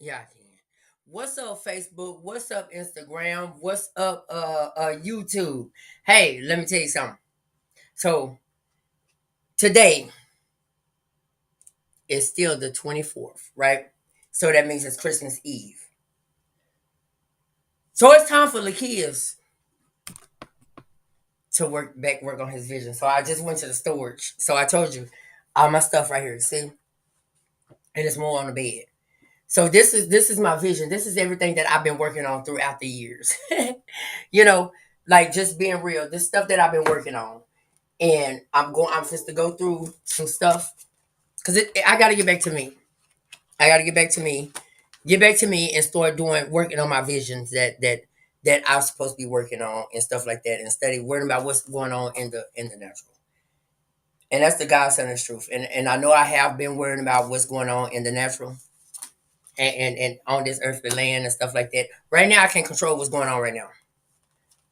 Yeah, I can. What's up, Facebook? What's up, Instagram? What's up, YouTube? Hey, let me tell you something. So today is still the 24th, right? So that means it's Christmas Eve. So it's time for Lakia's to work on his vision. So I just went to the storage. So I told you all my stuff right here. See, and it's more on the bed. So this is my vision. This is everything that I've been working on throughout the years. you know, like just being real. This stuff that I've been working on, and I'm just to go through some stuff because I got to get back to me. I got to get back to me, and start doing working on my visions that I'm supposed to be working on and stuff like that, and study worrying about what's going on in the natural. And that's the God centered truth. And I know I have been worrying about what's going on in the natural and on this earthly land and stuff like that. Right now, I can't control what's going on right now.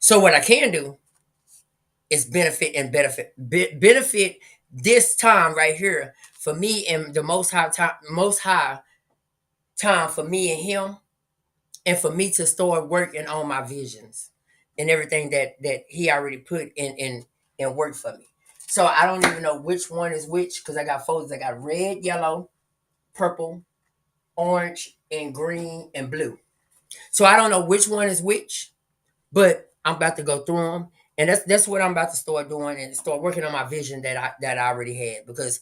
So what I can do is benefit this time right here for me and the most high time for me and him, and for me to start working on my visions and everything that he already put in work for me. So I don't even know which one is which because I got folders. I got red, yellow, purple, orange, and green and blue. So I don't know which one is which, but I'm about to go through them, and that's what I'm about to start doing and start working on my vision that I already had, because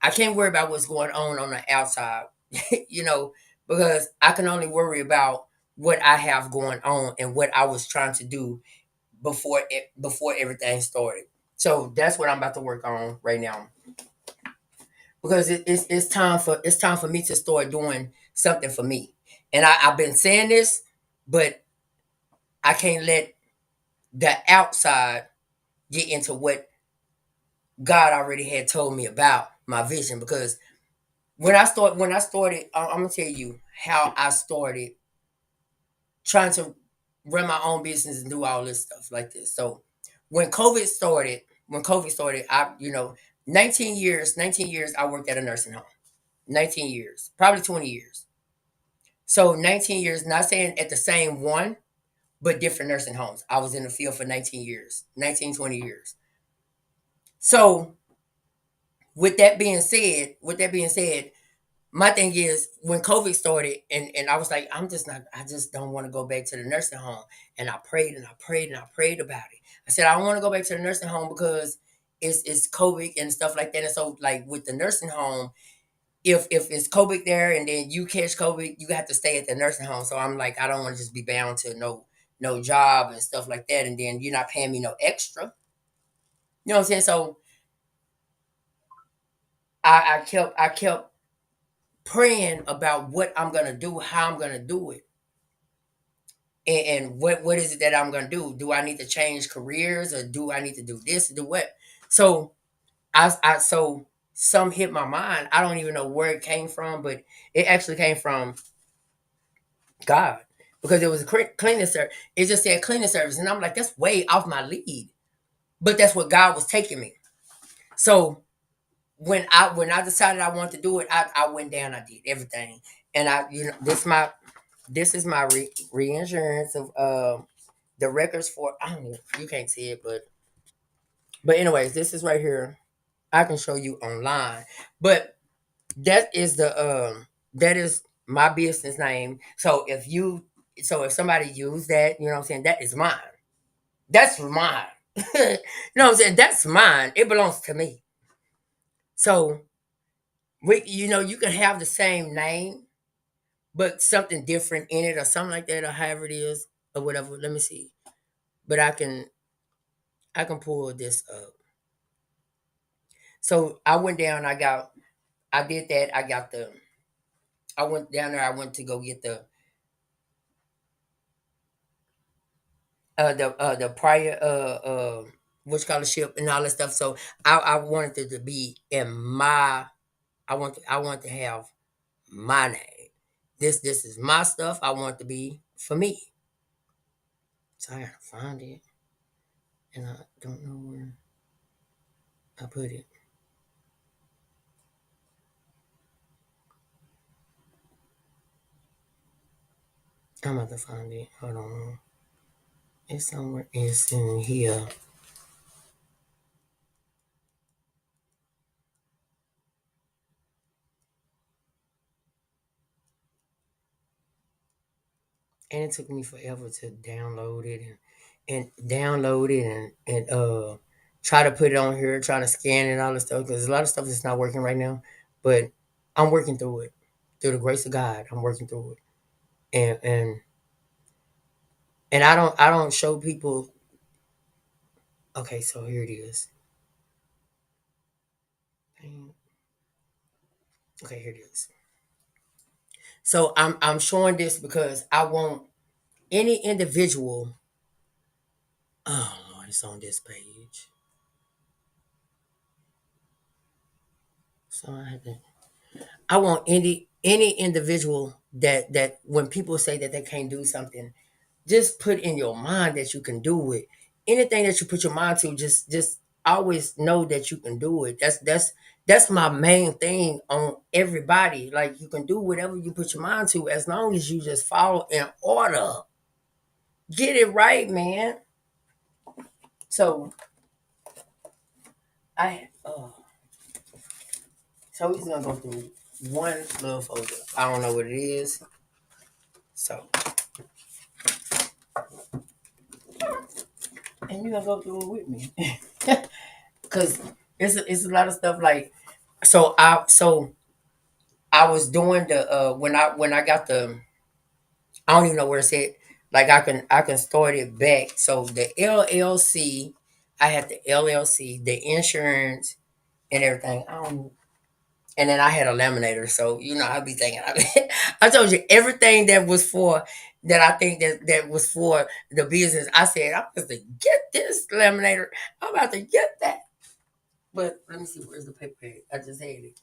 I can't worry about what's going on the outside, you know, because I can only worry about what I have going on and what I was trying to do before everything started. So that's what I'm about to work on right now, because it's time for me to start doing something for me, and I've been saying this, but I can't let the outside get into what God already had told me about my vision. Because when I started, I'm gonna tell you how I started trying to run my own business and do all this stuff like this. So when COVID started, I 19 years I worked at a nursing home. 19 years, probably 20 years. So 19 years, not saying at the same one, but different nursing homes. I was in the field for 19 years, 19 20 years. So with that being said, my thing is when COVID started, and I was like, I just don't want to go back to the nursing home. And I prayed and I prayed and I prayed about it. I said, I don't want to go back to the nursing home because it's COVID and stuff like that. And so like with the nursing home, if it's COVID there and then you catch COVID, you have to stay at the nursing home. So I'm like, I don't want to just be bound to no job and stuff like that. And then you're not paying me no extra. You know what I'm saying? So I kept praying about what I'm gonna do, how I'm gonna do it, and what is it that I'm gonna do? Do I need to change careers, or do I need to do this, do what? So so some hit my mind. I don't even know where it came from, but it actually came from God, because it was a cleaning service. It just said cleaning service, and I'm like, that's way off my lead, but that's what God was taking me. So when I decided I wanted to do it, I went down, I did everything, and this is my reinsurance of the records for, I don't know, you can't see it, but anyways, this is right here. I can show you online, but that is that is my business name. So if somebody use that, you know what I'm saying, that is mine. That's mine. You know what I'm saying? That's mine. It belongs to me. So you can have the same name, but something different in it or something like that, or however it is, or whatever. Let me see. But I can pull this up. So I went down, I did that. I went down there, I went to go get the prior what scholarship and all that stuff. So I wanted it to be in my I want to have my name. This is my stuff. I want it to be for me. So I gotta find it, and I don't know where I put it. I'm about to find it. Hold on. It's somewhere. It's in here. And it took me forever to download it and download it and try to put it on here, try to scan it and all this stuff because a lot of stuff is not working right now. But I'm working through it. Through the grace of God, I'm working through it. And I don't show people. Okay, so here it is. Okay, here it is. So I'm showing this because I want any individual. Oh Lord, it's on this page. So I want any individual that when people say that they can't do something, just put in your mind that you can do it. Anything that you put your mind to, just always know that you can do it. That's my main thing on everybody. Like you can do whatever you put your mind to as long as you just follow in order. Get it right, man. So I so we're just gonna go through one little folder. I don't know what it is. So and you're gonna go through it with me. Cause it's a lot of stuff like so I was doing the when I got the I don't even know where it's at. Like I can start it back. So the LLC, I had the LLC, the insurance and everything. And then I had a laminator. So I'd be thinking I told you everything that was for that I think that was for the business. I said I'm about to get this laminator. I'm about to get that. But let me see where's the paper. I just had it.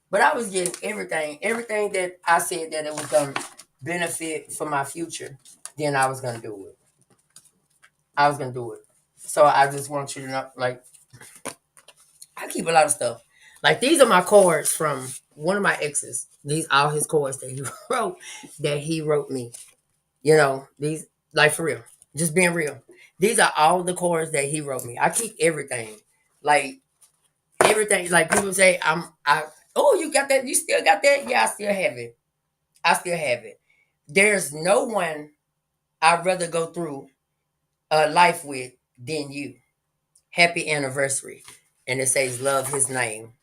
But I was getting everything that I said that it was gonna benefit for my future. Then I was gonna do it. I was gonna do it. So I just want you to know, like, I keep a lot of stuff. Like these are my cards from one of my exes. These all his cards that he wrote that he wrote me. These like for real, just being real. These are all the cards that he wrote me. I keep everything, like everything. Like people say, I. Oh, you got that? You still got that? Yeah, I still have it. I still have it. There's no one I'd rather go through a life with than you. Happy anniversary. And it says love his name.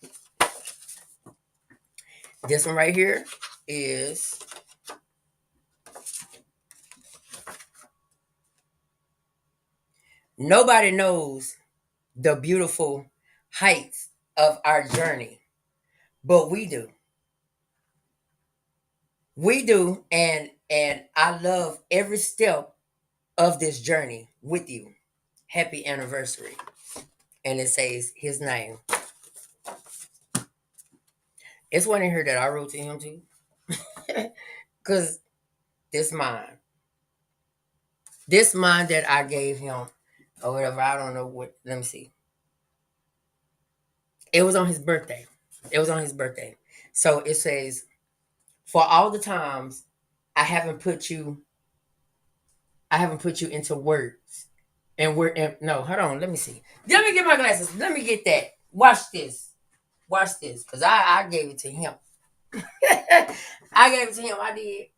This one right here is nobody knows the beautiful heights of our journey, but we do. We do, and I love every step of this journey with you. Happy anniversary. And it says his name. It's one in here that I wrote to him too. Cause this mine. This mine that I gave him or whatever. I don't know what. Let me see. It was on his birthday. It was on his birthday. So it says, for all the times I haven't put you, I haven't put you into words. And no, hold on. Let me see. Let me get my glasses. Let me get that. Watch this. Watch this. Cause I gave it to him. I gave it to him. I did.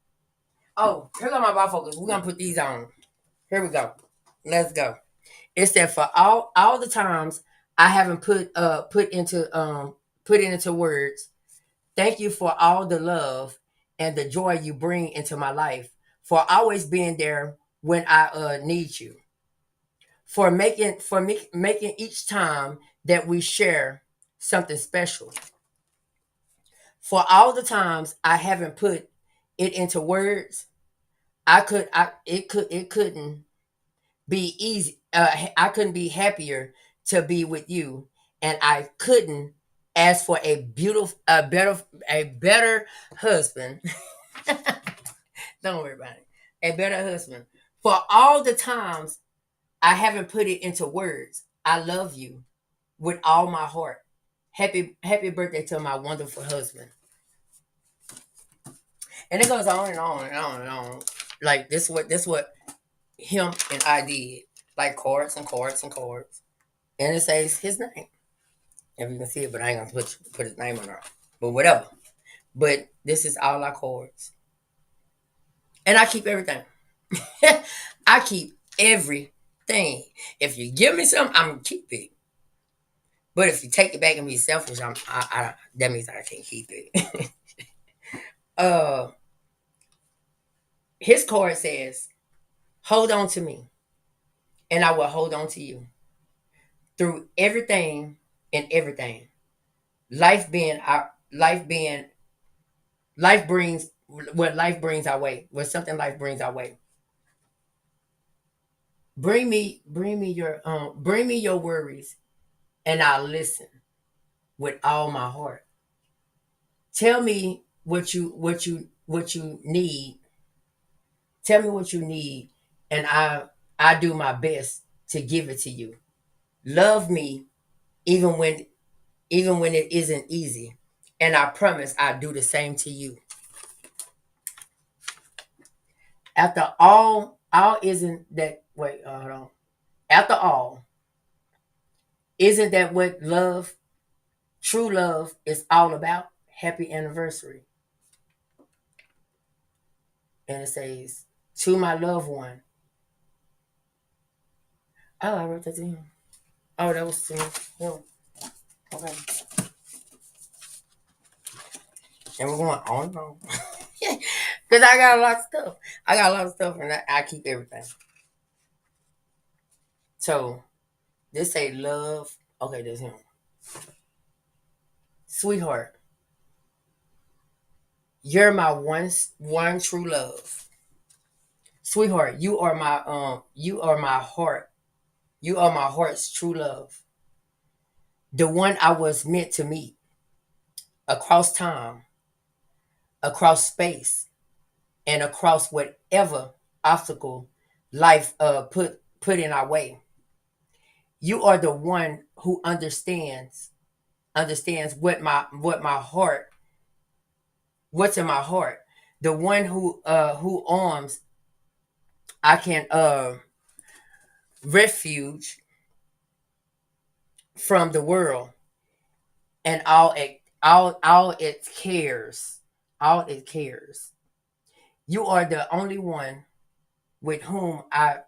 Oh, here go my bifocals. We're gonna put these on. Here we go. Let's go. It said for all the times I haven't put it into words. Thank you for all the love and the joy you bring into my life. For always being there when I need you. For making each time that we share something special. For all the times I haven't put it into words, it couldn't be easy. I couldn't be happier to be with you, and I couldn't ask for a better husband. Don't worry about it. A better husband. For all the times I haven't put it into words, I love you with all my heart. Happy birthday to my wonderful husband. And it goes on and on and on and on. Like this what him and I did. Like chords and chords and chords. And it says his name. If you can see it, but I ain't gonna put his name on it. But whatever. But this is all our chords. And I keep everything. I keep everything. If you give me something, I'm gonna keep it. But if you take it back and be selfish, that means I can't keep it. uh, his chord says, "Hold on to me, and I will hold on to you through everything and everything. Life being life brings what life brings our way. What something life brings our way. Bring me your worries, and I'll listen with all my heart. Tell me what you need. Tell me what you need, and I do my best to give it to you. Love me even when even when it isn't easy, and I promise I do the same to you. After all isn't that wait hold on. After all, isn't that what love, true love, is all about? Happy anniversary. And it says, to my loved one. Oh, I wrote that to him. Oh, that was to him. Okay. And we're going on and on. Because I got a lot of stuff. I got a lot of stuff and I keep everything. So this say love. Okay, there's him. Sweetheart, you're my one true love. Sweetheart, you are my heart. You are my heart's true love. The one I was meant to meet across time, across space, and across whatever obstacle life put in our way. You are the one who understands what my heart what's in my heart. The one who arms I can refuge from the world and all it cares. All it cares. You are the only one with whom I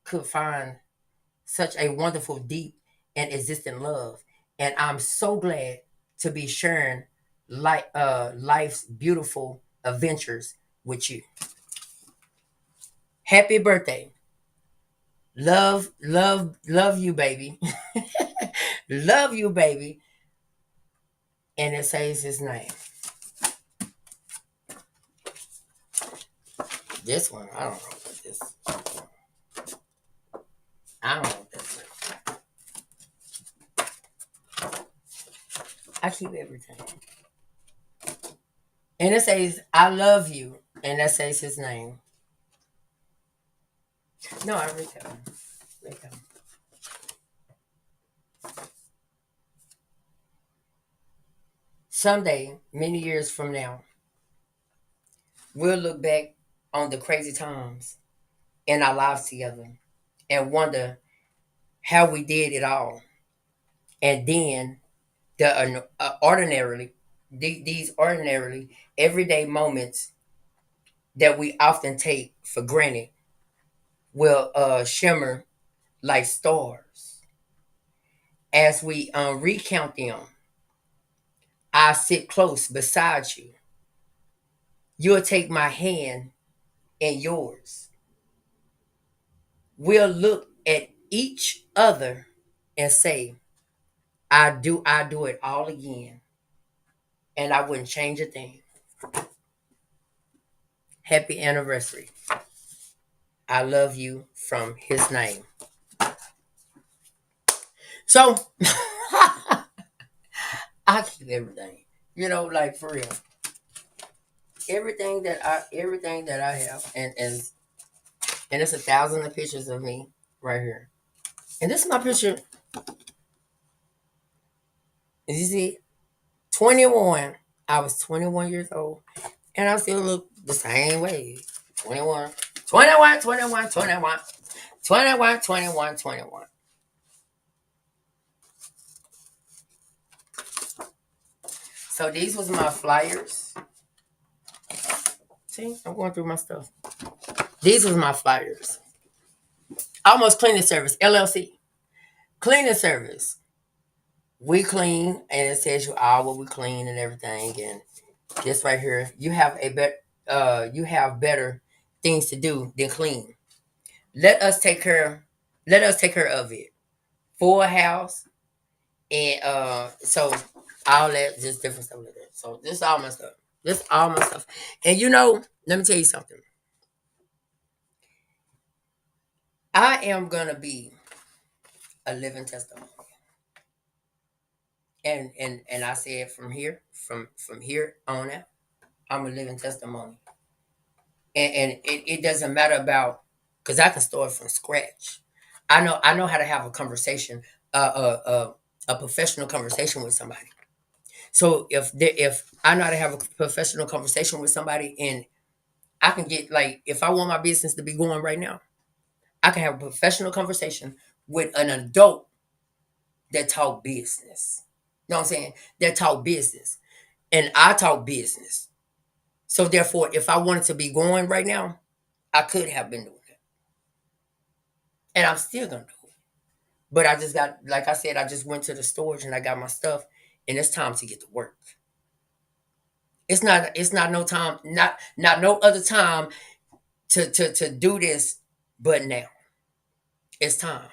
could find such a wonderful, deep, and existing love. And I'm so glad to be sharing life's beautiful adventures with you. Happy birthday. Love you, baby. Love you, baby. And it says his name. This one, I don't know what this. I don't know what this is. I keep everything. And it says, I love you. And that says his name. No, I read that one. Read that one. Someday, many years from now, we'll look back on the crazy times in our lives together and wonder how we did it all. And then the these ordinarily everyday moments that we often take for granted will shimmer like stars. As we recount them, I sit close beside you. You'll take my hand in yours. We'll look at each other and say, I do it all again. And I wouldn't change a thing. Happy anniversary. I love you from his name. So I keep everything. Like for real. Everything that I have and it's 1,000 of pictures of me right here. And this is my picture. You see, 21. I was 21 years old. And I still look the same way. 21, 21, 21, 21, 21, 21, 21. So these was my flyers. See, I'm going through my stuff. These was my flyers. Almost Cleaning Service, LLC. Cleaning Service. We clean, and it says you all what we clean and everything. And this right here, you have better things to do than clean. Let us take care. Let us take care of it. Full house, and so all that, just different stuff like that. So this all my stuff. This all my stuff. And let me tell you something. I am gonna be a living testimony. And I said from here on out, I'm a living testimony. And it doesn't matter about, because I can start from scratch. I know how to have a conversation, a professional conversation with somebody. So if I know how to have a professional conversation with somebody, and I can get, like, if I want my business to be going right now, I can have a professional conversation with an adult that talk business. You know what I'm saying? That talk business. And I talk business. So therefore, if I wanted to be going right now, I could have been doing it. And I'm still gonna do it. But I just got, like I said, I just went to the storage and I got my stuff, and it's time to get to work. It's not no time, not no other time to do this but now. It's time.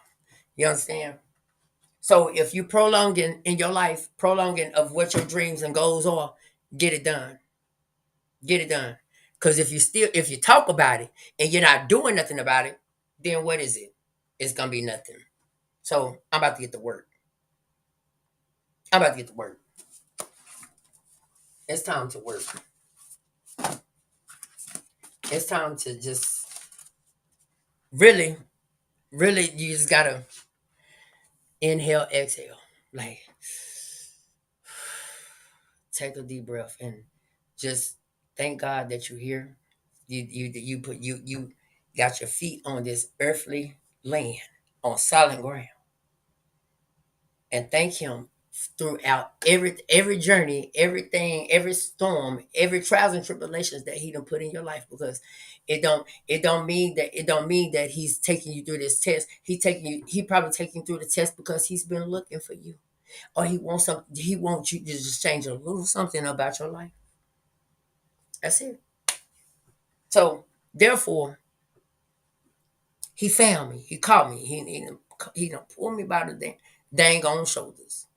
You understand? So if you prolonging in your life, prolonging of what your dreams and goals are, get it done. Get it done. Because if you talk about it and you're not doing nothing about it, then what is it? It's gonna be nothing. So I'm about to get to work. I'm about to get to work. It's time to work. It's time to just really, really, you just gotta inhale, exhale. Like, take a deep breath and just thank God that you're here. You got your feet on this earthly land on solid ground, and thank Him throughout every journey, everything, every storm, every trials and tribulations that He done put in your life. Because it don't mean that He's taking you through this test. He probably taking you through the test because He's been looking for you, or He wants you to just change a little something about your life. That's it. So therefore, He found me. He caught me. He done pulled me by the dang on shoulders.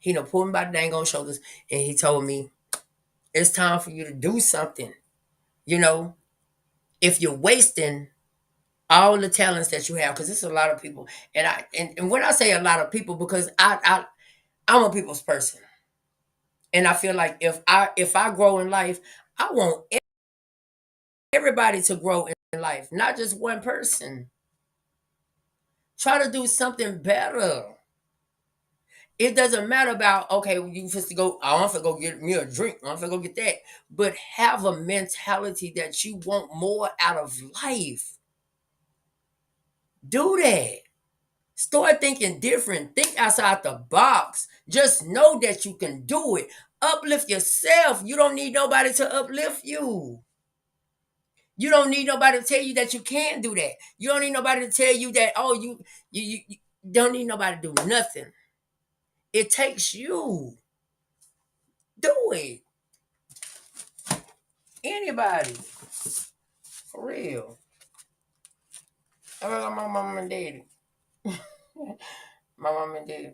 He done pulled me by the dang on shoulders, and He told me it's time for you to do something. You know, if you're wasting all the talents that you have, because it's a lot of people, and when I say a lot of people, because I'm a people's person, and I feel like if I grow in life, I want everybody to grow in life, not just one person. Try to do something better. It doesn't matter about, okay, you supposed to go, I want to go get me a drink. I want to go get that. But have a mentality that you want more out of life. Do that. Start thinking different. Think outside the box. Just know that you can do it. Uplift yourself. You don't need nobody to uplift you. You don't need nobody to tell you that you can't do that. You don't need nobody to tell you that, oh, you don't need nobody to do nothing. It takes you. Do it. Anybody. For real. I love my mom and daddy. My mom and daddy.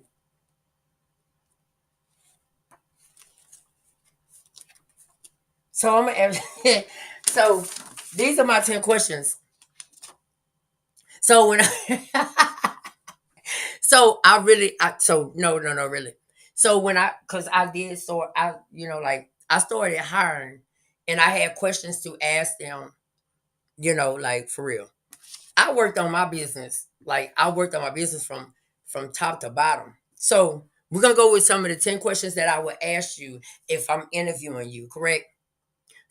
So I'm gonna ask. So these are my 10 questions. So when I, so I really, so no, really. So cause I did, so like I started hiring, and I had questions to ask them, like for real. I worked on my business. Like I worked on my business from top to bottom. So we're gonna go with some of the 10 questions that I would ask you if I'm interviewing you, correct?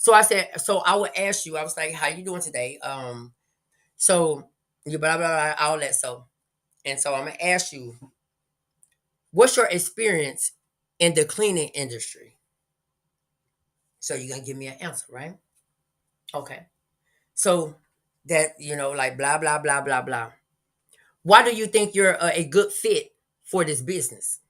So I said, so I would ask you, I was like, how you doing today? So you blah blah blah, all that. So and so I'm gonna ask you, what's your experience in the cleaning industry? So you're gonna give me an answer, right? Okay. So that like blah blah blah blah blah. Why do you think you're a good fit for this business?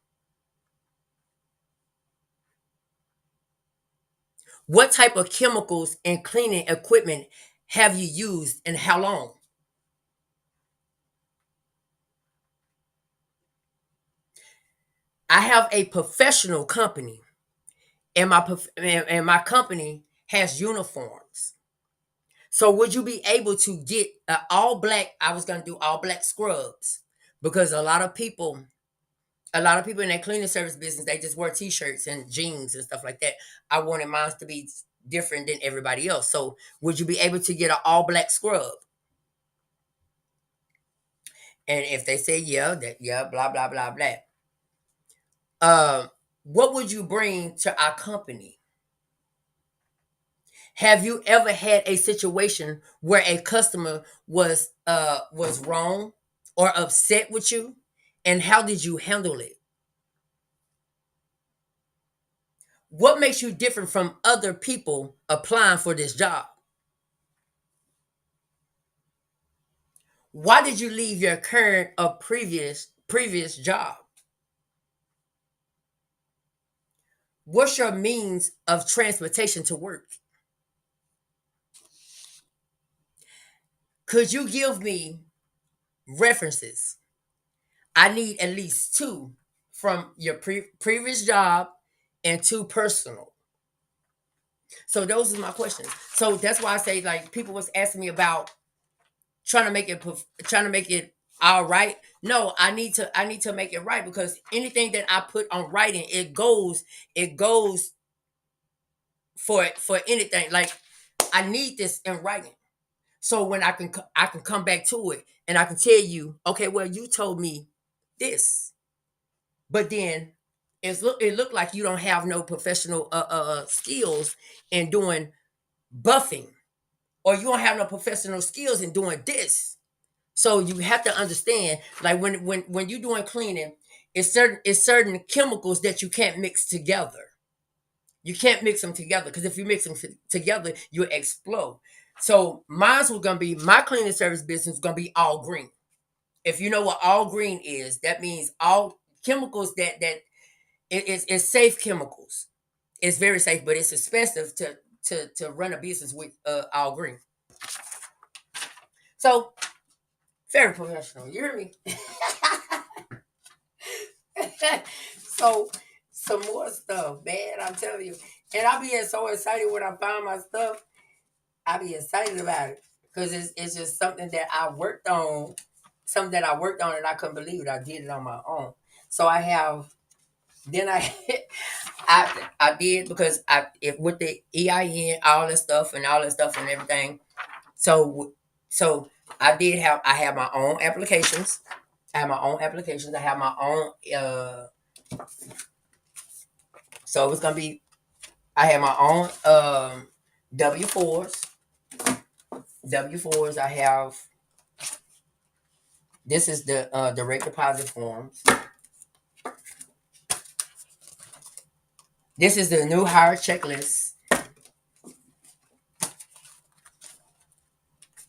What type of chemicals and cleaning equipment have you used and how long? I have a professional company, and my company has uniforms. So would you be able to get all black? I was gonna do all black scrubs because a lot of people in that cleaning service business, they just wear t-shirts and jeans and stuff like that. I wanted mine to be different than everybody else. So would you be able to get an all black scrub? And if they say yeah, that yeah, blah blah blah blah. Uh, what would you bring to our company? Have you ever had a situation where a customer was wrong or upset with you? And how did you handle it? What makes you different from other people applying for this job? Why did you leave your current or previous job? What's your means of transportation to work? Could you give me references? I need at least two from your previous job and two personal. So those are my questions. So that's why I say, like, people was asking me about trying to make it all right. No, I need to make it right because anything that I put on writing, it goes for anything. Like, I need this in writing. So when I can come back to it and I can tell you, okay, well, you told me this, but then it looked like you don't have no professional skills in doing buffing, or you don't have no professional skills in doing this. So you have to understand, like when you're doing cleaning, it's certain chemicals that you can't mix together. You can't mix them together because if you mix them together, you explode. So mine's was gonna be my cleaning service business gonna be all green. If you know what all green is, that means all chemicals that it's safe chemicals. It's very safe, but it's expensive to run a business with all green. So very professional. You hear me? So some more stuff, man. I'm telling you, and I be so excited when I find my stuff. I be excited about it because it's just something that I worked on, something that I worked on, and I couldn't believe it. I did it on my own. So I have. Then I, I did because with the EIN, all that stuff and all that stuff and everything. So I have my own applications. I have my own applications. I have my own so it's gonna be I have my own W4s. W4s I have this is the direct deposit forms. This is the new hire checklist.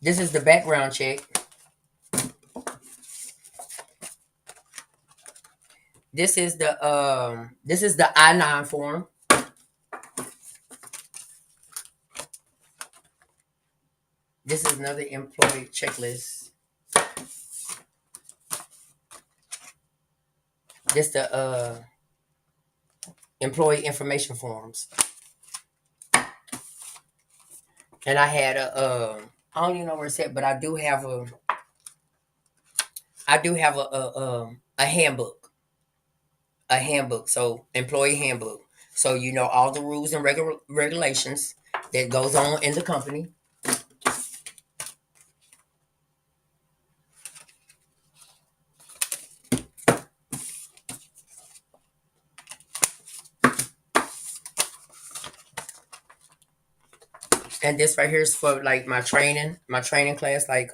This is the background check. This is the I-9 form. This is another employee checklist. This the employee information forms. And I had I don't even know where it's at, but I do have a handbook. A handbook. So employee handbook. So you know all the rules and regulations that goes on in the company. And this right here is for like my training class. Like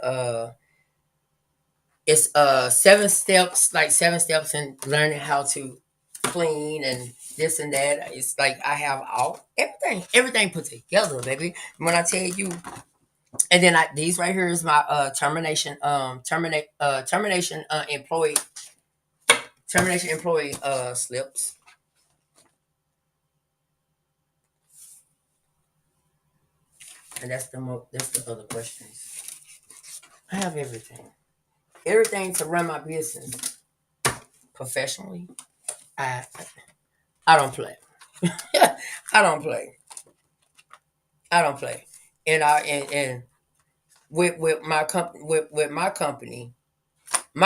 it's 7 steps, like 7 steps in learning how to clean and this and that. It's like I have all everything put together, baby. When I tell you, and then these right here is my termination employee slips. And that's the other questions. I have everything to run my business professionally. I I don't play. I don't play. I don't play. And with my company with my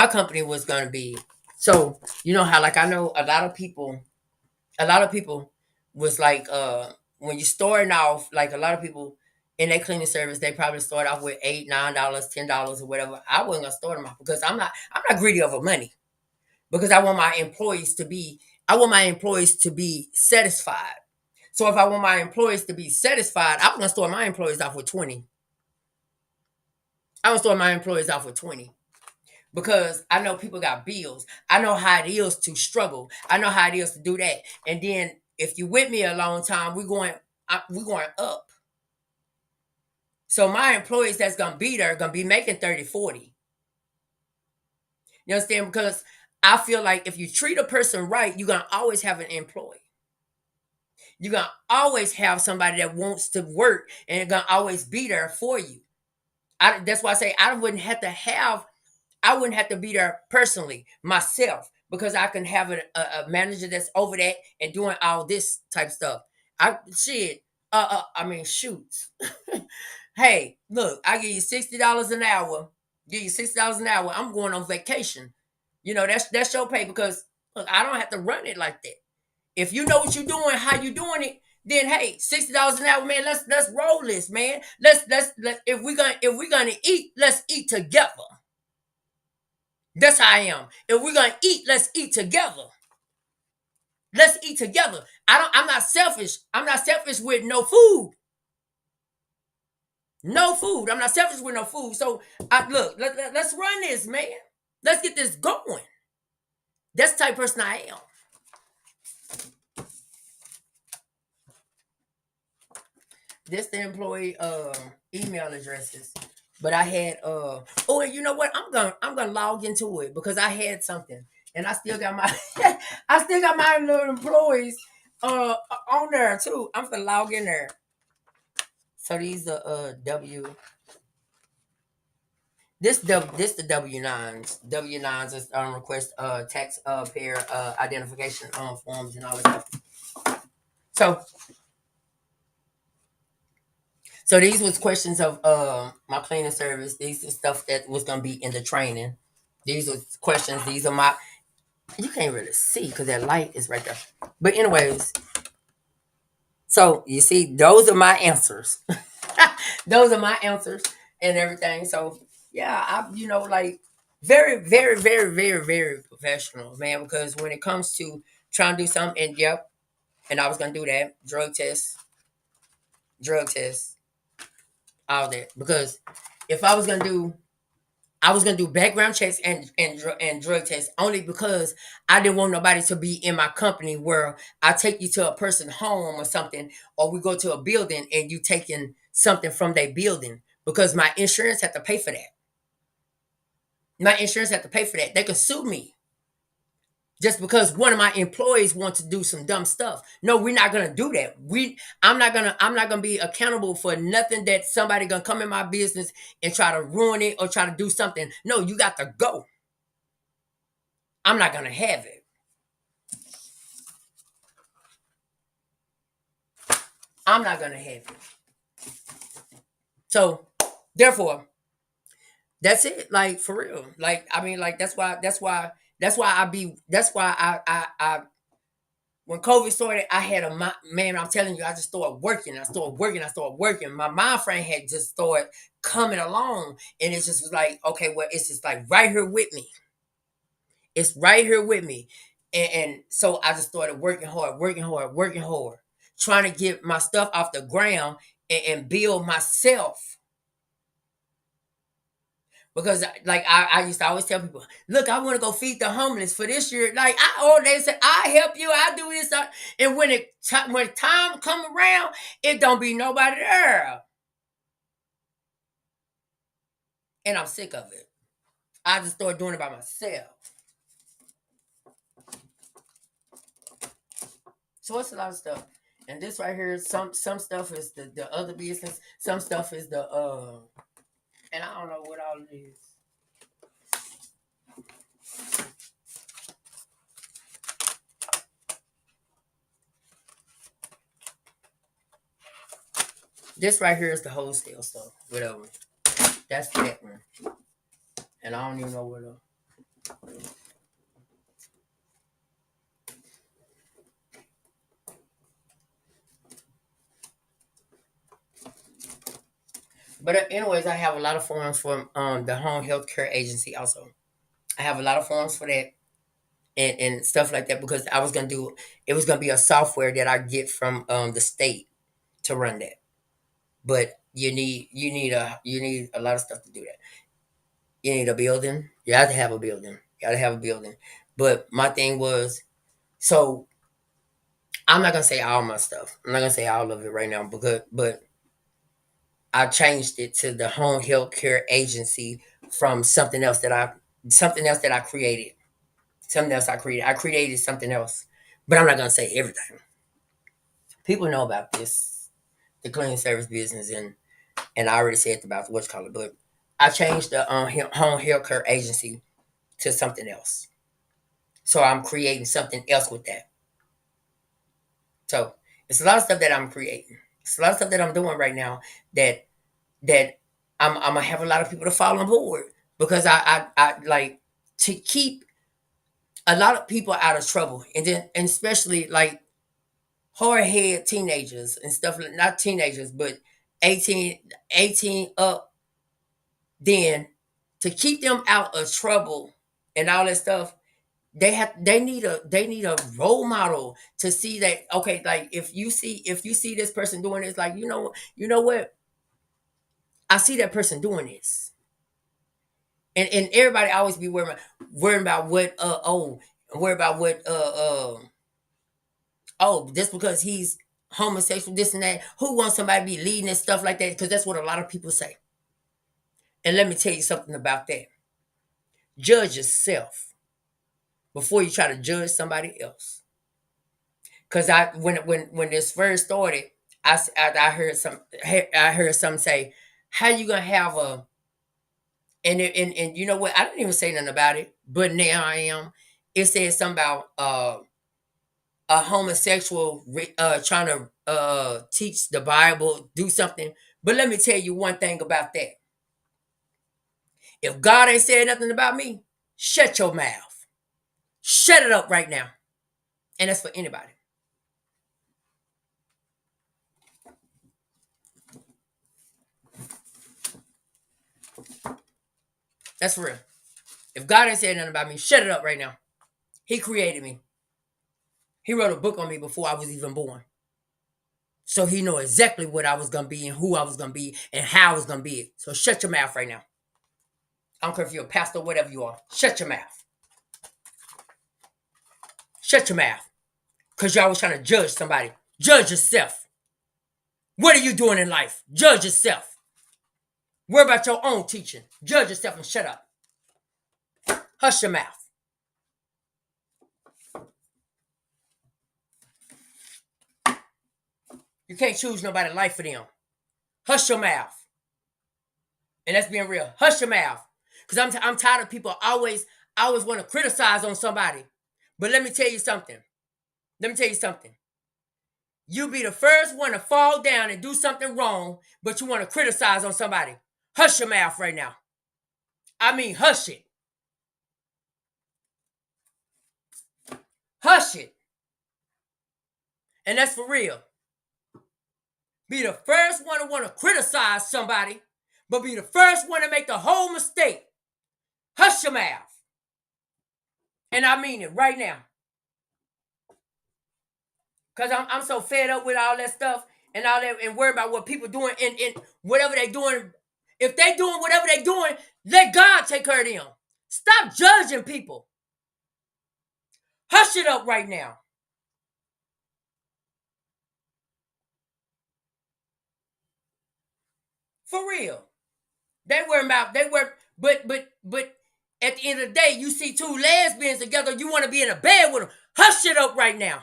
company was gonna be, so you know how, like, I know a lot of people was like, when you starting off, like a lot of people in their cleaning service, they probably start off with $8, $9, $10 or whatever. I wasn't gonna start them off because I'm not greedy over money, because I want my employees to be satisfied. So if I want my employees to be satisfied, I'm gonna start my employees off with 20. I'm gonna start my employees off with 20, because I know people got bills. I know how it is to struggle. I know how it is to do that. And then if you with me a long time, we're going up. So my employees that's gonna be there gonna be making 30, 40. You understand? Because I feel like if you treat a person right, you're gonna always have an employee. You're gonna always have somebody that wants to work and gonna always be there for you. That's why I say I wouldn't have to be there personally myself, because I can have a manager that's over that and doing all this type stuff. I mean, shoot. Hey, look, I give you $60 an hour. Give you $60 an hour. I'm going on vacation. That's your pay, because look, I don't have to run it like that. If you know what you're doing, how you doing it, then hey, $60 an hour, man. Let's roll this, man. Let's if we're gonna eat, let's eat together. That's how I am. If we're gonna eat, let's eat together. Let's eat together. I'm not selfish. I'm not selfish with no food. No food. I'm not selfish with no food. So let's run this, man. Let's get this going. That's the type of person I am. This the employee email addresses. But I had oh, and you know what? I'm gonna log into it because I had something. And I still got my I still got my little employees on there too. I'm gonna log in there. So these are this the W9s. W9s is request tax payer identification forms and all that stuff. So so these was questions of my cleaning service. These are stuff that was gonna be in the training. These are questions. These are my, you can't really see because that light is right there. But anyways, so you see, those are my answers. Those are my answers and everything. So yeah, like very, very, very, very, very professional, man. Because when it comes to trying to do something, and yep, and I was gonna do that drug test, all that. Because if I was gonna do background checks and drug tests, only because I didn't want nobody to be in my company where I take you to a person's home or something, or we go to a building and you taking something from their building, because my insurance had to pay for that. My insurance had to pay for that. They could sue me just because one of my employees wants to do some dumb stuff. No, we're not gonna do that. I'm not gonna be accountable for nothing that somebody gonna come in my business and try to ruin it or try to do something. No, you got to go. I'm not gonna have it. I'm not gonna have it. So therefore, that's it. Like, for real. Like, I mean, like, that's why when COVID started, I had man, I'm telling you, I just started working. I started working. My mind frame had just started coming along. And it just was like, okay, well, it's just like right here with me. It's right here with me. And so I just started working hard, trying to get my stuff off the ground. and build myself. Because like I used to always tell people, look, I want to go feed the homeless for this year. Like they said, I help you, I do this, and when time come around, it don't be nobody there, and I'm sick of it. I just started doing it by myself. So it's a lot of stuff, and this right here, some stuff is the other business, some stuff is the and I don't know what all it is. This right here is the wholesale stuff, whatever. That's that one, and I don't even know what else. But anyways, I have a lot of forms from the home health care agency also. I have a lot of forms for that and stuff like that because I was gonna do it was gonna be a software that I get from the state to run that. But you need a lot of stuff to do that. You need a building. You have to have a building. You gotta have a building. But my thing was so I'm not gonna say all my stuff. I'm not gonna say all of it right now because but I changed it to the home health care agency from something else that I created. Something else I created. I created something else. But I'm not gonna say everything. People know about this, the cleaning service business and I already said about what's called it, but I changed the home health care agency to something else. So I'm creating something else with that. So it's a lot of stuff that I'm creating. It's a lot of stuff that I'm doing right now that that I'm gonna have a lot of people to follow on board because I like to keep a lot of people out of trouble, and especially like hard head teenagers and stuff like not teenagers, but 18 up. Then to keep them out of trouble and all that stuff, they need a role model to see that okay, like if you see this person doing this, like you know what, I see that person doing this. And everybody always be worrying about what worry about what oh just because he's homosexual this and that, who wants somebody to be leading and stuff like that, because that's what a lot of people say. And let me tell you something about that. Judge yourself before you try to judge somebody else. Because I when this first started, I heard I heard some say, how you gonna have a and you know what, I didn't even say nothing about it, but now I am. It said something about a homosexual trying to teach the Bible, do something. But let me tell you one thing about that. If God ain't said nothing about me, shut your mouth. Shut it up right now. And that's for anybody. That's for real. If God ain't said nothing about me, shut it up right now. He created me. He wrote a book on me before I was even born. So he know exactly what I was gonna be and who I was gonna be and how I was gonna be it. So shut your mouth right now. I don't care if you're a pastor, whatever you are. Shut your mouth. Shut your mouth. Because you're always trying to judge somebody. Judge yourself. What are you doing in life? Judge yourself. Worry about your own teaching. Judge yourself and shut up. Hush your mouth. You can't choose nobody's life for them. Hush your mouth. And that's being real. Hush your mouth. Because I'm tired of people always want to criticize on somebody. But let me tell you something. Let me tell you something. You be the first one to fall down and do something wrong, but you want to criticize on somebody. Hush your mouth right now. I mean, hush it. Hush it. And that's for real. Be the first one to want to criticize somebody, but be the first one to make the whole mistake. Hush your mouth. And I mean it right now. Because I'm so fed up with all that stuff. and all that, and worry about what people doing and whatever they doing. If they doing whatever they doing, let God take care of them. Stop judging people. Hush it up right now. For real. But at the end of the day, you see two lesbians together, you want to be in a bed with them. Hush it up right now.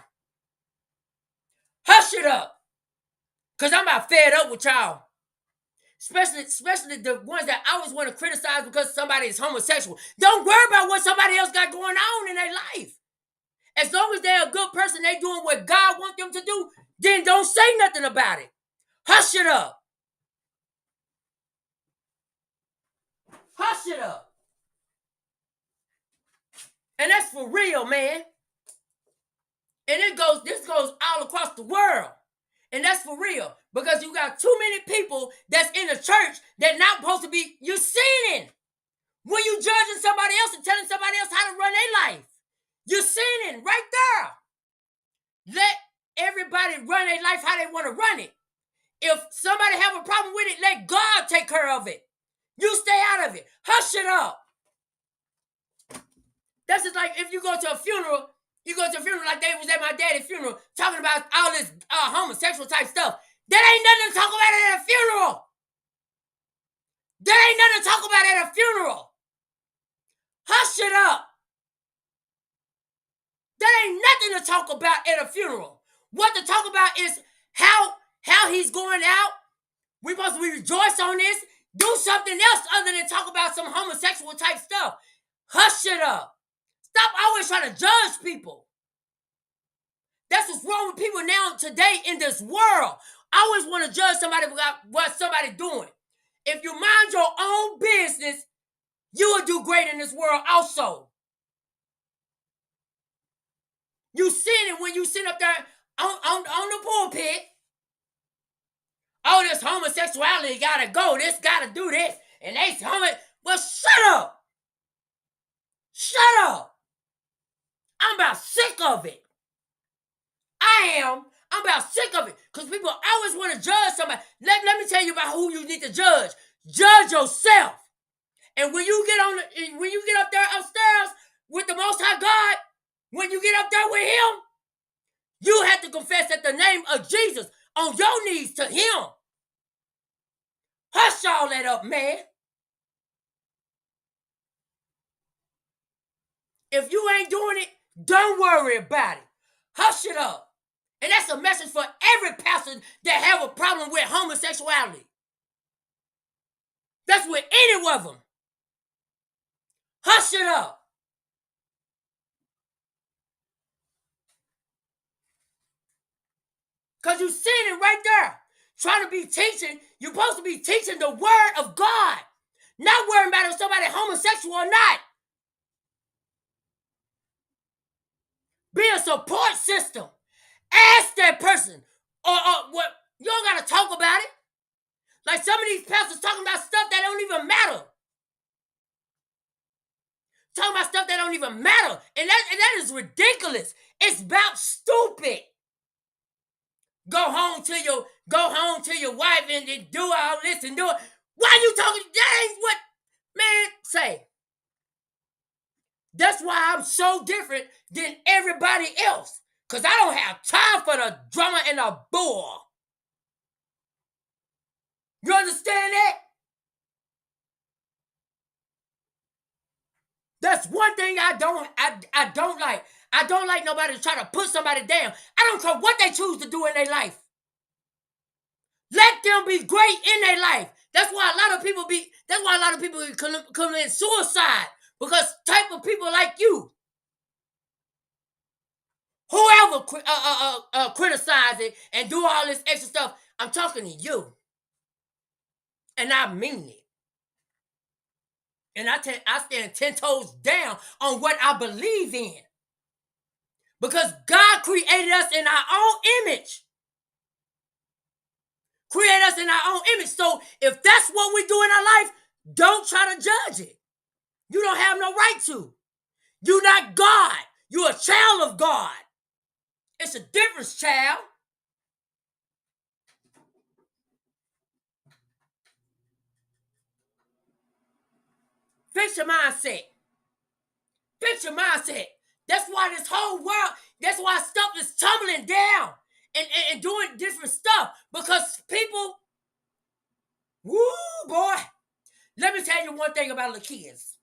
Hush it up. Because I'm about fed up with y'all. Especially the ones that I always want to criticize because somebody is homosexual. Don't worry about what somebody else got going on in their life. As long as they're a good person, they doing what God wants them to do, then don't say nothing about it. Hush it up. Hush it up. And that's for real, man. And this goes all across the world. And that's for real. Because you got too many people that's in the church that not supposed to be, you're sinning. When you judging somebody else and telling somebody else how to run their life. You're sinning right there. Let everybody run their life how they want to run it. If somebody have a problem with it, let God take care of it. You stay out of it. Hush it up. That's just like if you go to a funeral, like they was at my daddy's funeral, talking about all this homosexual type stuff. There ain't nothing to talk about at a funeral. There ain't nothing to talk about at a funeral. Hush it up. There ain't nothing to talk about at a funeral. What to talk about is how he's going out. We're supposed to rejoice on this. Do something else other than talk about some homosexual type stuff. Hush it up. Stop always trying to judge people. That's what's wrong with people now today in this world. I always want to judge somebody about what somebody's doing. If you mind your own business, you will do great in this world also. You sin it when you sit up there on the pulpit. Oh, this homosexuality gotta go. This gotta do this. And they well, shut up. Shut up. I'm about sick of it. I'm about sick of it. Because people always want to judge somebody. Let me tell you about who you need to judge. Judge yourself. And when you get up there upstairs with the Most High God, when you get up there with Him, you have to confess at the name of Jesus on your knees to Him. Hush all that up, man. If you ain't doing it, don't worry about it. Hush it up. And that's a message for every pastor that have a problem with homosexuality. That's with any of them. Hush it up. Because you're sitting right there trying to be teaching. You're supposed to be teaching the word of God. Not worrying about if somebody homosexual or not. Be a support system. Ask that person. Or what? You don't got to talk about it. Like some of these pastors talking about stuff that don't even matter. Talking about stuff that don't even matter. And that is ridiculous. It's about stupid. Go home to your wife and do all this and do it. Why you talking? That ain't what, man, say. That's why I'm so different than everybody else. Because I don't have time for the drama and the bore. You understand that? That's one thing I don't like. I don't like nobody to try to put somebody down. I don't care what they choose to do in their life. Let them be great in their life. That's why a lot of people commit suicide. Because type of people like you, whoever criticize it and do all this extra stuff, I'm talking to you. And I mean it. And I stand 10 toes down on what I believe in. Because God created us in our own image. Create us in our own image. So if that's what we do in our life, don't try to judge it. You don't have no right to. You're not God. You're a child of God. It's a difference, child. Fix your mindset. Fix your mindset. That's why this whole world, that's why stuff is tumbling down and doing different stuff. Because people, woo, boy. Let me tell you one thing about the kids.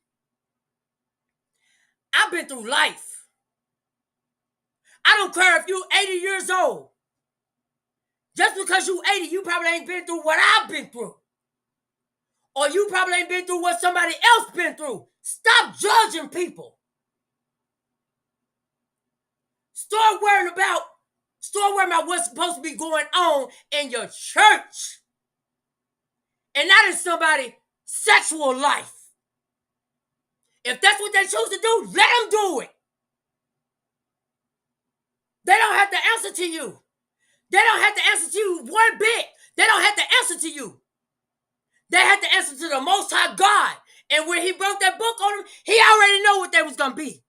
I've been through life. I don't care if you 80 years old. Just because you 80, you probably ain't been through what I've been through. Or you probably ain't been through what somebody else been through. Stop judging people. Start worrying about what's supposed to be going on in your church. And not in somebody's sexual life. If that's what they choose to do, let them do it. They don't have to answer to you. They don't have to answer to you one bit. They don't have to answer to you. They had to answer to the Most High God. And when he wrote that book on them, he already knew what they was going to be.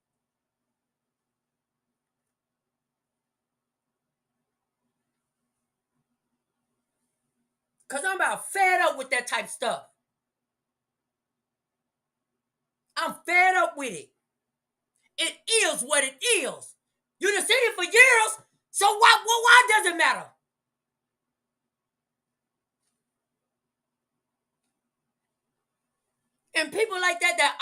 Because I'm about fed up with that type of stuff. I'm fed up with it. It is what it is. You done seen it for years, so why does it matter? And people like that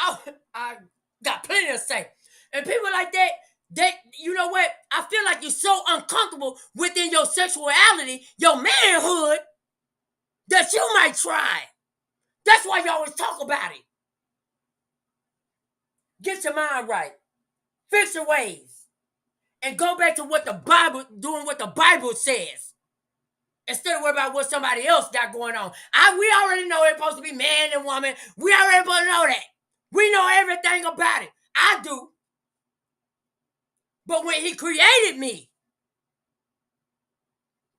I got plenty to say. And people like that, you know what? I feel like you're so uncomfortable within your sexuality, your manhood, that you might try. That's why you always talk about it. Get your mind right. Fix your ways. And go back to what the Bible says. Instead of worrying about what somebody else got going on. We already know it's supposed to be man and woman. We already supposed to know that. We know everything about it. I do. But when he created me,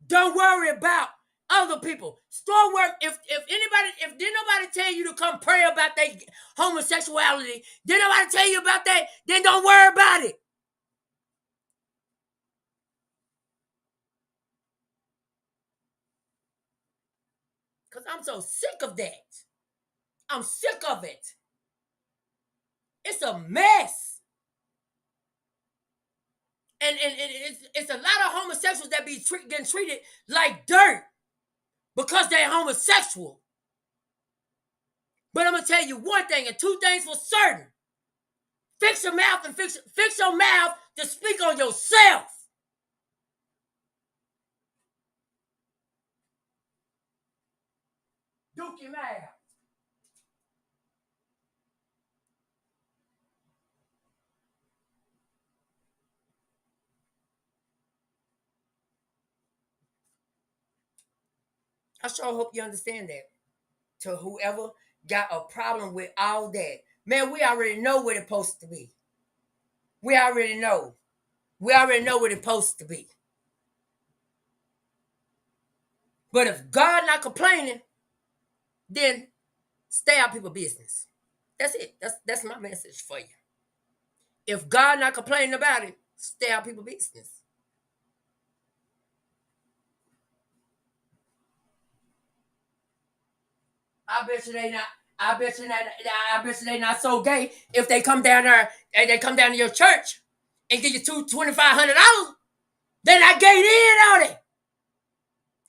don't worry about other people. Start work. If didn't nobody tell you to come pray about their homosexuality, didn't nobody tell you about that, then don't worry about it. Because I'm so sick of that. I'm sick of it. It's a mess. And it's a lot of homosexuals that be getting treated like dirt because they're homosexual. But I'm going to tell you one thing and two things for certain. Fix your mouth and fix your mouth to speak on yourself. Duke your mouth. I sure hope you understand that. To whoever got a problem with all that, man, we already know what it's supposed to be. We already know. We already know what it's supposed to be. But if God not complaining, then stay out people's business. That's it. That's my message for you. If God not complaining about it, stay out people's business. I bet you they not. I bet you not. I bet you they not so gay. If they come down there, and they come down to your church and give you $2,500, they're not gay in on it,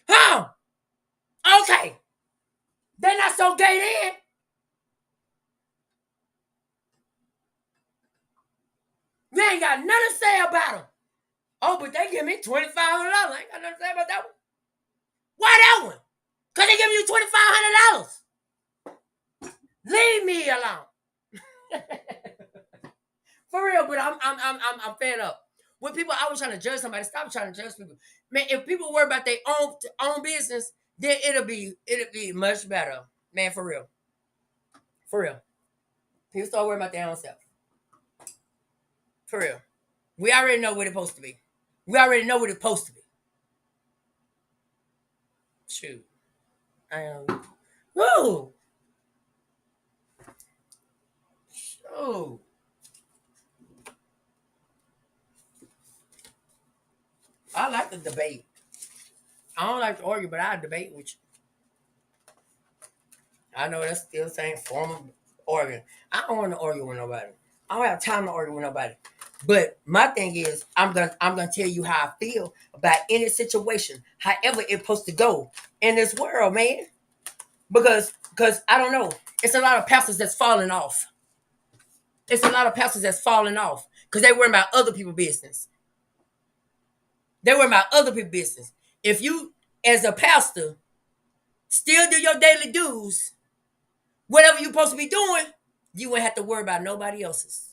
huh? Okay, they're not so gay in. You ain't got nothing to say about them. Oh, but they give me $2,500. I ain't got nothing to say about that one. Why that one? Cause they give you $2,500. Leave me alone. For real, but I'm fed up. When people always trying to judge somebody, stop trying to judge people. Man, if people worry about their own business, then it'll be much better. Man, for real. For real. People start worrying about their own self. For real. We already know what it's supposed to be. We already know what it's supposed to be. Shoot. I am. Woo! Shoot. I like the debate. I don't like to argue, but I debate with you. I know that's still the same form of arguing. I don't want to argue with nobody. I don't have time to argue with nobody. But my thing is, I'm gonna tell you how I feel about any situation, however it's supposed to go in this world, man. Because I don't know. It's a lot of pastors that's falling off. It's a lot of pastors that's falling off because they worry about other people's business. They worry about other people's business. If you, as a pastor, still do your daily dues, whatever you're supposed to be doing, you won't have to worry about nobody else's.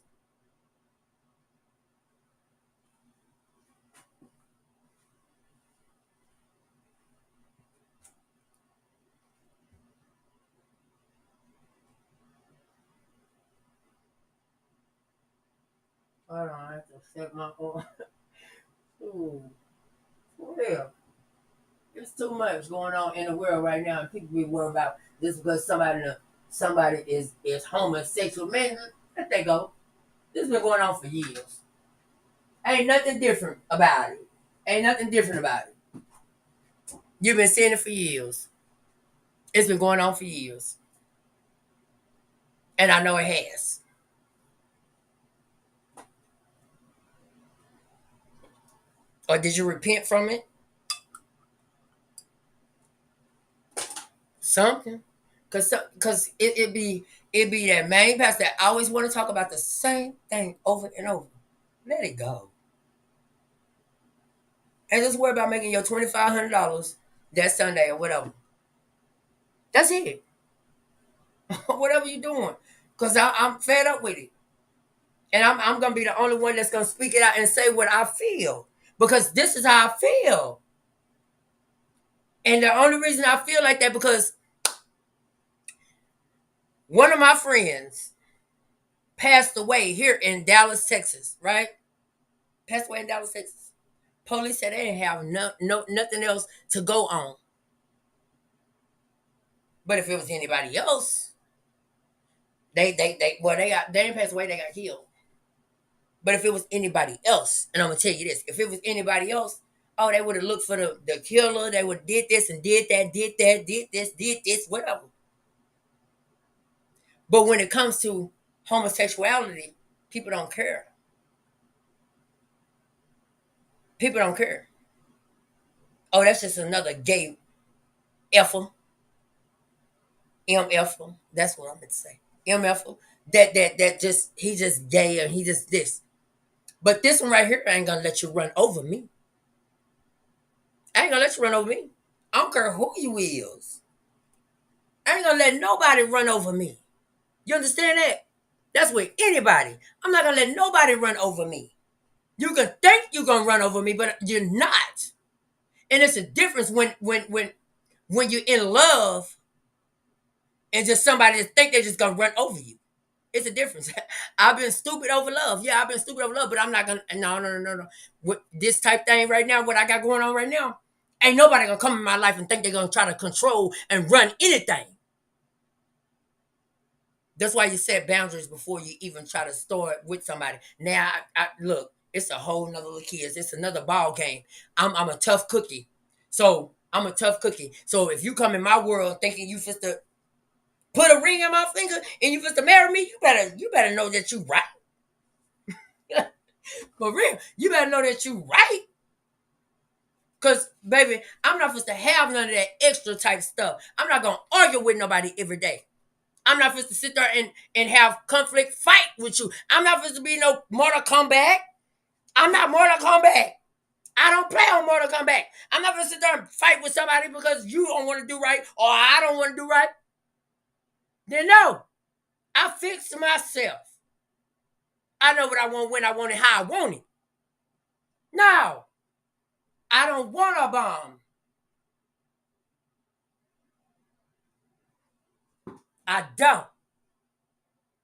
Hold on, I have to set my own. Ooh, for real. There's too much going on in the world right now, and people be worried about this because somebody is homosexual. Man, let that go. This has been going on for years. Ain't nothing different about it. Ain't nothing different about it. You've been seeing it for years. It's been going on for years, and I know it has. Or did you repent from it? Something, cause it be that main pastor that always want to talk about the same thing over and over. Let it go, and just worry about making your $2,500 that Sunday or whatever. That's it. Whatever you doing, cause I'm fed up with it, and I'm gonna be the only one that's gonna speak it out and say what I feel because this is how I feel, and the only reason I feel like that because one of my friends passed away here in Dallas, Texas, right? Passed away in Dallas, Texas. Police said they didn't have nothing else to go on. But if it was anybody else, they didn't pass away, they got killed. But if it was anybody else, and I'm gonna tell you this, if it was anybody else, oh, they would have looked for the killer, they would have did this and did that, did this, whatever. But when it comes to homosexuality, people don't care. People don't care. Oh, that's just another gay effer. MF. That's what I meant to say. MF. That just he just gay and he just this. But this one right here ain't gonna let you run over me. I ain't gonna let you run over me. I don't care who you is. I ain't gonna let nobody run over me. You understand that? That's with anybody. I'm not gonna let nobody run over me. You can think you're gonna run over me, but you're not. And it's a difference when you're in love and just somebody that think they're just gonna run over you. It's a difference. I've been stupid over love. Yeah, I've been stupid over love, but I'm not gonna. No. With this type thing right now, what I got going on right now, ain't nobody gonna come in my life and think they're gonna try to control and run anything. That's why you set boundaries before you even try to start with somebody. Now, I look, it's a whole nother little kids. It's another ball game. I'm a tough cookie, so I'm a tough cookie. So if you come in my world thinking you just to put a ring on my finger and you just to marry me, you better know that you right. For real, you better know that you right. Cause baby, I'm not supposed to have none of that extra type stuff. I'm not gonna argue with nobody every day. I'm not supposed to sit there and have conflict fight with you. I'm not supposed to be no Mortal Kombat. I'm not Mortal Kombat. I don't play on Mortal Kombat. I'm not gonna sit there and fight with somebody because you don't want to do right or I don't want to do right. Then no, I fix myself. I know what I want when I want it, how I want it. No, I don't want a bomb. I don't.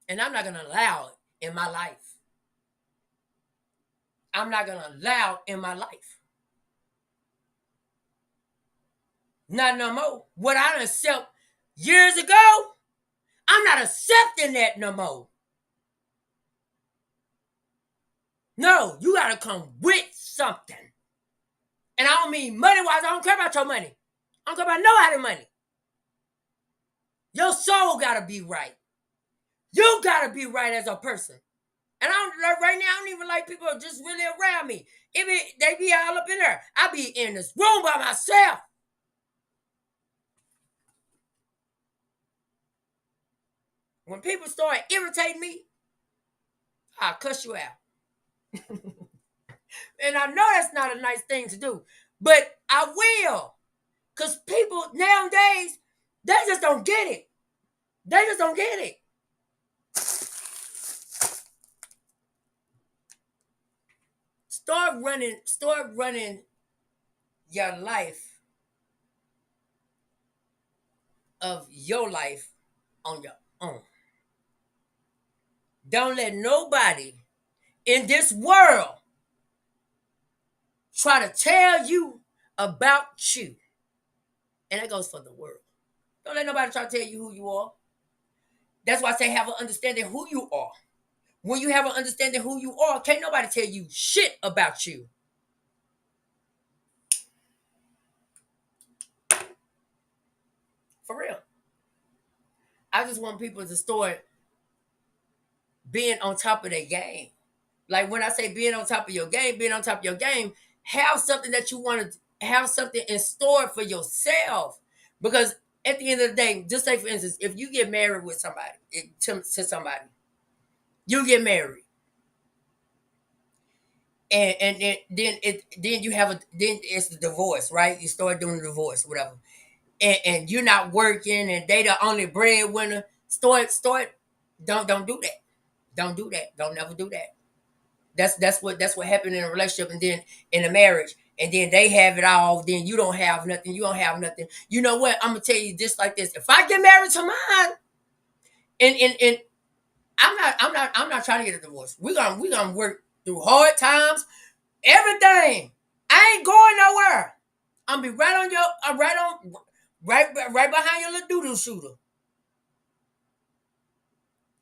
And I'm not going to allow it in my life. I'm not going to allow it in my life. Not no more. What I done accept years ago, I'm not accepting that no more. No, you got to come with something. And I don't mean money-wise. I don't care about your money. I don't care about nobody money. Your soul got to be right. You gotta be right as a person. And I don't like right now. I don't even like people just really around me. They be all up in there. I be in this room by myself. When people start irritating me, I'll cuss you out. And I know that's not a nice thing to do, but I will. Because people nowadays, they just don't get it. They just don't get it. Start running your life of your life on your own. Don't let nobody in this world try to tell you about you. And that goes for the world. Don't let nobody try to tell you who you are. That's why I say have an understanding who you are. When you have an understanding who you are, can't nobody tell you shit about you. For real. I just want people to start being on top of their game. Like when I say being on top of your game, being on top of your game, have something that you want to have something in store for yourself. Because at the end of the day, just say for instance, if you get married with somebody, to somebody, you get married, and then you have then it's the divorce, right? You start doing the divorce, whatever, and you're not working, and they the only breadwinner. Start. Don't do that. Don't do that. Don't never do that. That's what happened in a relationship, and then in a marriage, and then they have it all. Then you don't have nothing. You don't have nothing. You know what? I'm gonna tell you just like this. If I get married to mine, and I'm not trying to get a divorce. We gonna work through hard times, everything. I ain't going nowhere. I'm be right on your. I'm right behind your little doodle shooter.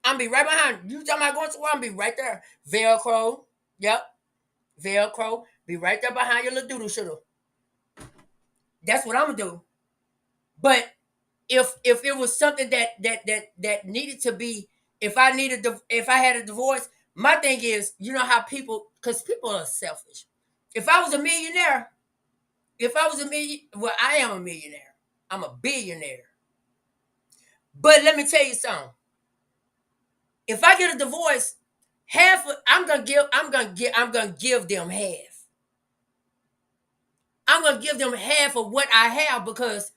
I'm be right behind you. Talking about going somewhere? I'm be right there. Velcro. Yep. Velcro. Be right there behind your little doodle shooter. That's what I'm gonna do. But if it was something that needed to be, if I had a divorce, my thing is, you know how people, because people are selfish. If I was a millionaire, well, I am a millionaire. I'm a billionaire. But let me tell you something. If I get a divorce, I'm gonna give them half. I'm gonna give them half of what I have because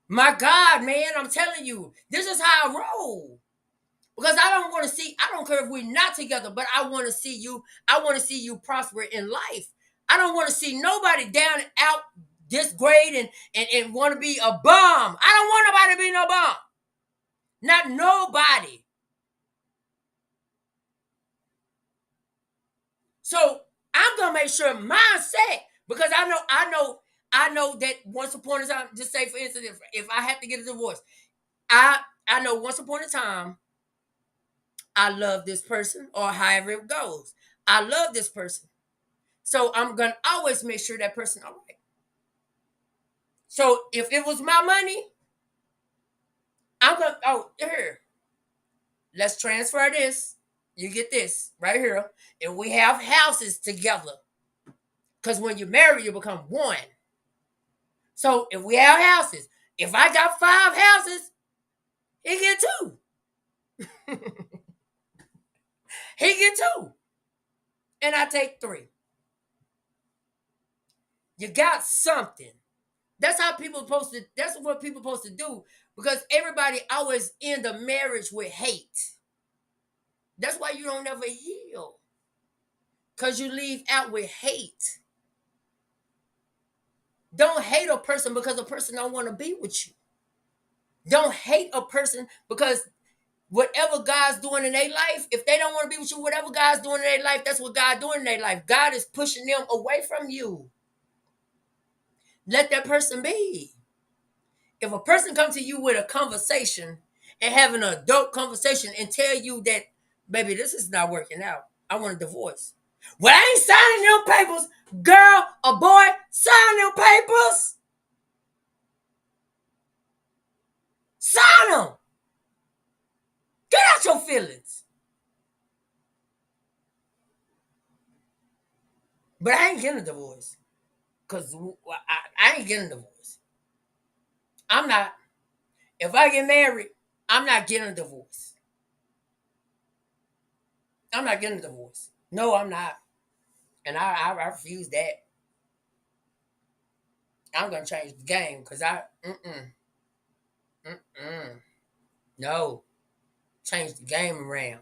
my God, man, I'm telling you, this is how I roll. Because I don't care if we're not together, but I want to see you, prosper in life. I don't want to see nobody down and out this grade and want to be a bum. I don't want nobody to be no bum. Not nobody. So I'm gonna make sure mine's set because I know that once upon a time, just say for instance, if I have to get a divorce, I know once upon a time I love this person or however it goes. I love this person. So I'm gonna always make sure that person all right. So if it was my money, I'm gonna here. Let's transfer this. You get this right here. And we have houses together. Because when you marry, you become one. So if we have houses, if I got 5 houses, he get 2. He get 2. And I take 3. You got something. That's what people supposed to do. Because everybody always end a marriage with hate. That's why you don't ever heal. Because you leave out with hate. Don't hate a person because a person don't want to be with you. Don't hate a person because whatever God's doing in their life, if they don't want to be with you, whatever God's doing in their life, that's what God's doing in their life. God is pushing them away from you. Let that person be. If a person comes to you with a conversation and have an adult conversation and tell you that, baby, this is not working out, I want a divorce. Well, I ain't signing them papers. Girl or boy, sign them papers. Sign them. Get out your feelings. But I ain't getting a divorce. Because I ain't getting a divorce. I'm not. If I get married, I'm not getting a divorce. I'm not getting a divorce. No, I'm not. And I refuse that. I'm gonna change the game because mm-mm, no, change the game around,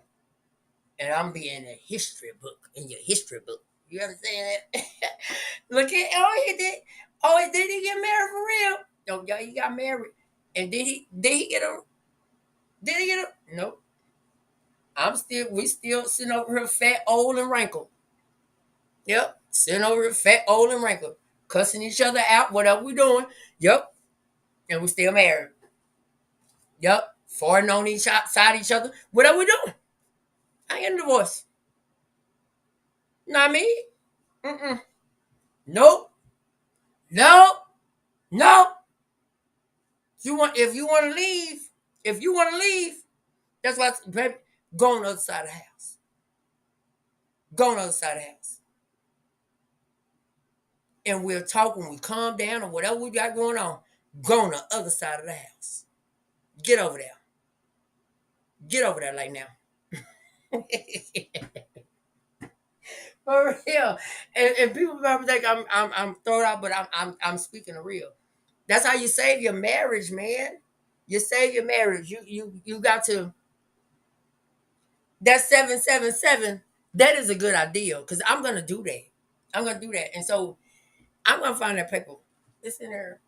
and I'm being a history book in your history book. You understand that? Look at he did. Oh, did he get married for real? No, yeah, he got married, and did he get a did he get a nope. We still sitting over here fat, old, and wrinkled. Yep, sitting over here fat, old, and wrinkled, cussing each other out. Whatever we doing. Yep, and we still married. Yep. Farting on each side of each other. What are we doing? I ain't getting a divorce. Not me. Mm-mm. Nope. Nope. Nope. If you want to leave, that's why baby, go on the other side of the house. Go on the other side of the house. And we'll talk when we calm down or whatever we got going on. Go on the other side of the house. Get over there. Get over there like now. For real. And people probably think I'm thrown out, but I'm speaking the real. That's how you save your marriage, man. You save your marriage. You got to that 777. That is a good idea because I'm gonna do that. I'm gonna do that, and so I'm gonna find that paper. It's in there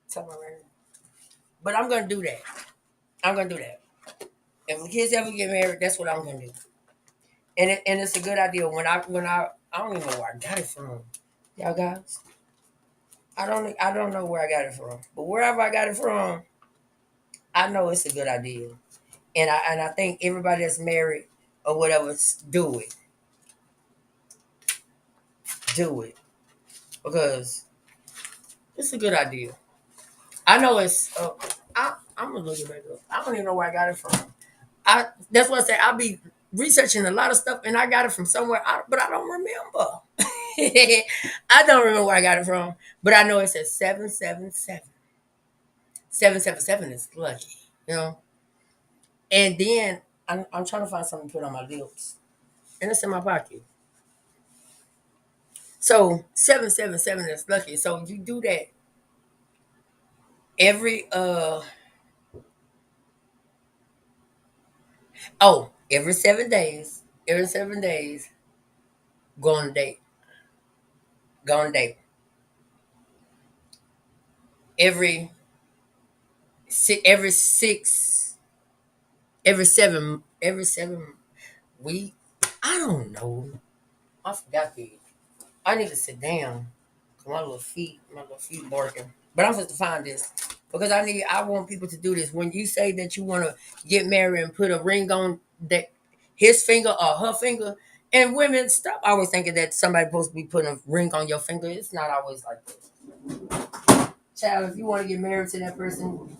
somewhere right now. But I'm gonna do that. I'm gonna do that. If the kids ever get married, that's what I'm gonna do. And it's a good idea. I don't even know where I got it from. Y'all guys, I don't know where I got it from, but wherever I got it from, I know it's a good idea. And I think everybody that's married or whatever, do it, do it because it's a good idea. I know it's. I'm gonna look it back up. I don't even know where I got it from. I That's what I say. I'll be researching a lot of stuff, and I got it from somewhere, but I don't remember. I don't remember where I got it from, but I know it says 777. 777 is lucky, you know. And then I'm trying to find something to put on my lips, and it's in my pocket. So 777 is lucky. So you do that every every 7 days. Every 7 days, go on a date. Go on a date. Every every six every 7 week. I don't know. I forgot the. I need to sit down. 'Cause my little feet barking. But I'm supposed to find this because I want people to do this. When you say that you want to get married and put a ring on that his finger or her finger, and women stop always thinking that somebody's supposed to be putting a ring on your finger. It's not always like this. Child, if you want to get married to that person,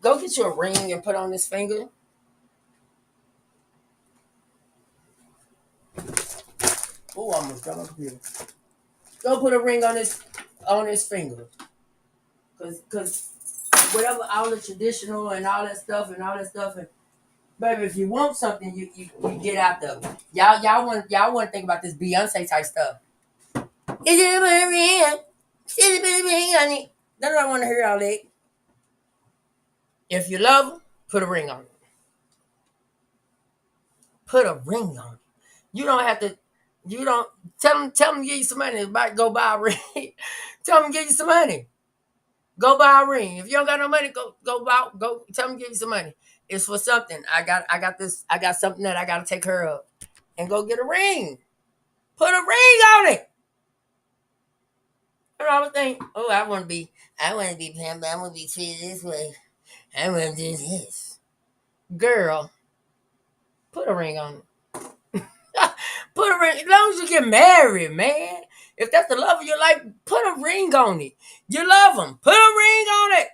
go get you a ring and put on this finger. Oh, I almost got my computer. Go put a ring on his finger. Cause whatever all the traditional and all that stuff and baby, if you want something, you get out there. Y'all want to think about this Beyonce type stuff. Is it a ring? Is it a ring on it? That's what I want to hear all that. If you love them, put a ring on it. Put a ring on it. You don't have to. You don't tell them to give you some money. Go buy a ring. Tell them to give you some money. Go buy a ring. If you don't got no money, go tell them to give you some money. It's for something. I got something that I gotta take care of. And go get a ring. Put a ring on it. And I would think, oh, I wanna be pampered, I wanna be treated this way. I wanna do this. Girl, put a ring on it. Put a ring as long as you get married, man. If that's the love of your life, put a ring on it. You love them. Put a ring on it.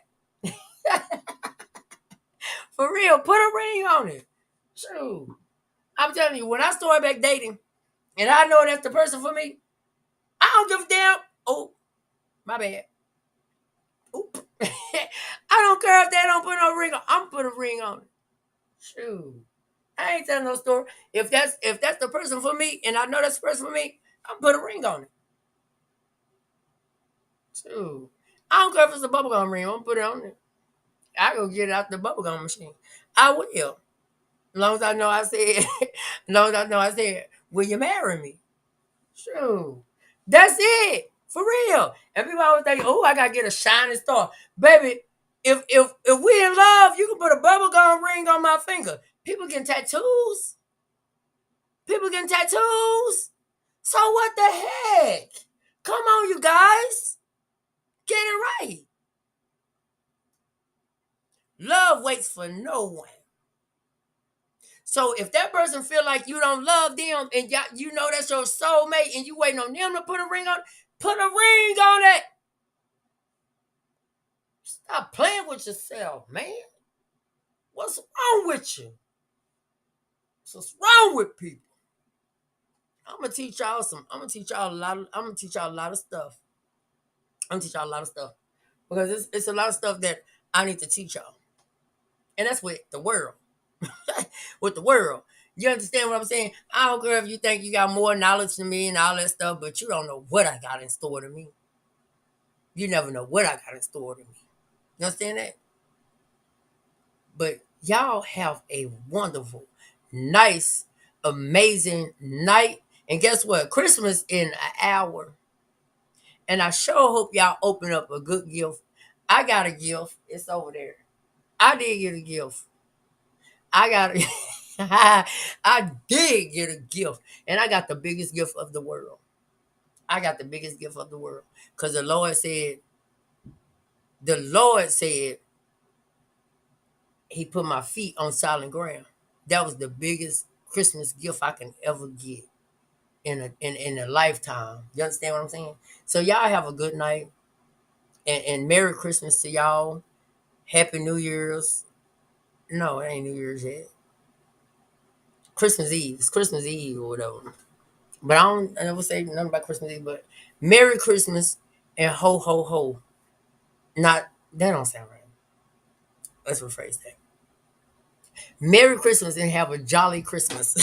For real, put a ring on it. True. I'm telling you, when I start back dating and I know that's the person for me, I don't give a damn. Oh, my bad. Oop. I don't care if they don't put no ring on. I'm put a ring on it. True. I ain't telling no story. If that's the person for me and I know that's the person for me, I'm put a ring on it. True. I don't care if it's a bubblegum ring. I'm gonna put it on it. I go get it out the bubblegum machine. I will. As long as I know I said, as long as I know I said, will you marry me? True. That's it. For real. And people always think, oh, I gotta get a shining star. Baby, if we in love, you can put a bubblegum ring on my finger. People getting tattoos. People getting tattoos. So what the heck? Come on, you guys. Get it right. Love waits for no one. So if that person feel like you don't love them and you know that's your soulmate and you waiting on them to put a ring on, put a ring on it. Stop playing with yourself, man. What's wrong with you? What's wrong with people? I'm gonna teach y'all some. I'm gonna teach y'all a lot. I'm gonna teach y'all a lot of stuff. I'm gonna teach y'all a lot of stuff because it's a lot of stuff that I need to teach y'all, and that's with the world. With the world, you understand what I'm saying? I don't care if you think you got more knowledge than me and all that stuff, but you don't know what I got in store to me. You never know what I got in store to me. You understand that? But y'all have a wonderful, nice, amazing night. And guess what? Christmas in an hour. And I sure hope y'all open up a good gift. I got a gift. It's over there. I did get a gift. I got a I did get a gift. And I got the biggest gift of the world. I got the biggest gift of the world. Because the Lord said he put my feet on solid ground. That was the biggest Christmas gift I can ever get in a lifetime. You understand what I'm saying? So y'all have a good night and Merry Christmas to y'all. Happy New Year's. No, it ain't New Year's yet. Christmas Eve. It's Christmas Eve or whatever. But I never say nothing about Christmas Eve, but Merry Christmas and ho ho ho. Not that don't sound right. Let's rephrase that. Merry Christmas and have a jolly Christmas.